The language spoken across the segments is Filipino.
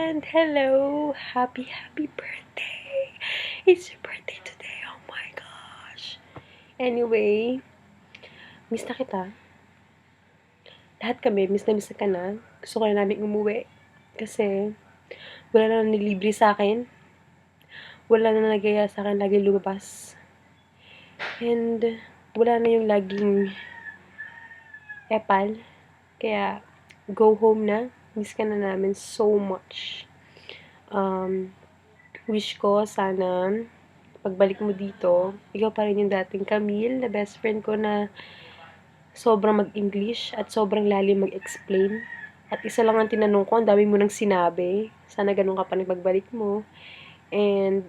friend! Hello! Happy birthday! It's your birthday today! Oh my gosh! Anyway, miss na kita. Lahat kami, miss na ka na. Gusto ko na namin umuwi. Kasi, wala na nilibre sa akin. Wala na nagaya sa akin lagi lumabas. And, wala na yung laging epal. Kaya, go home na. Miss ka na namin so much. Wish ko sana pagbalik mo dito, ikaw pa rin yung dating Camille, na best friend ko na sobrang mag-English at sobrang lalim mag-explain. At isa lang ang tinanong ko, ang dami mo nang sinabi. Sana ganun ka pa pagbalik mo. And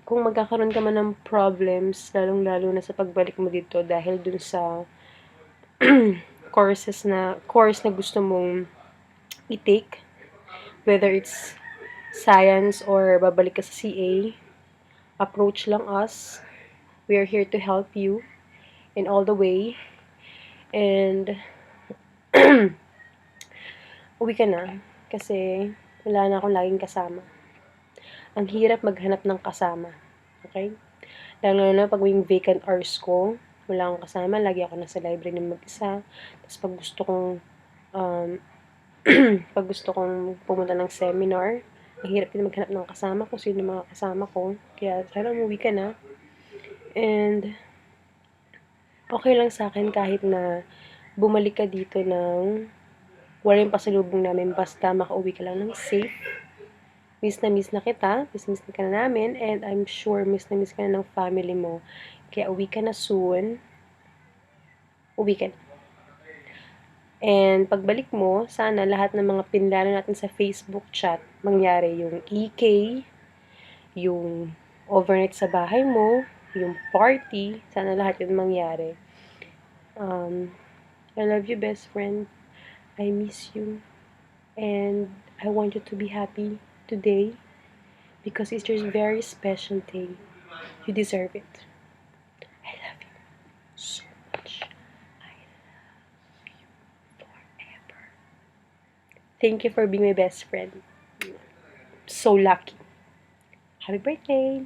kung magkakaroon ka man ng problems, lalong-lalo na sa pagbalik mo dito dahil dun sa course na gusto mong i-take, whether it's science or babalik ka sa CA, approach lang us. We are here to help you in all the way. And uwi ka na kasi wala na akong laging kasama. Ang hirap maghanap ng kasama. Okay? Lalo na pag yung vacant hours ko, wala akong kasama, lagi ako nasa library ng mag-isa. Tapos pag gusto kong pumunta ng seminar, ang hirap din maghanap ng kasama kung sino mga kasama ko. Kaya sana umuwi ka na. And okay lang sa akin kahit na bumalik ka dito ng wala yung pasalubong namin, basta makauwi ka lang ng safe. Miss na kita, miss na ka na namin, and I'm sure miss na ng family mo. Kaya uwi ka na soon. Uwi ka na. And pagbalik mo, sana lahat ng mga pinlano natin sa Facebook chat, mangyari yung EK, yung overnight sa bahay mo, yung party, sana lahat yun mangyari. I love you, best friend. I miss you. And I want you to be happy today because it's your very special day. You deserve it. I love you so much. I love you forever. Thank you for being my best friend. So lucky. Happy birthday!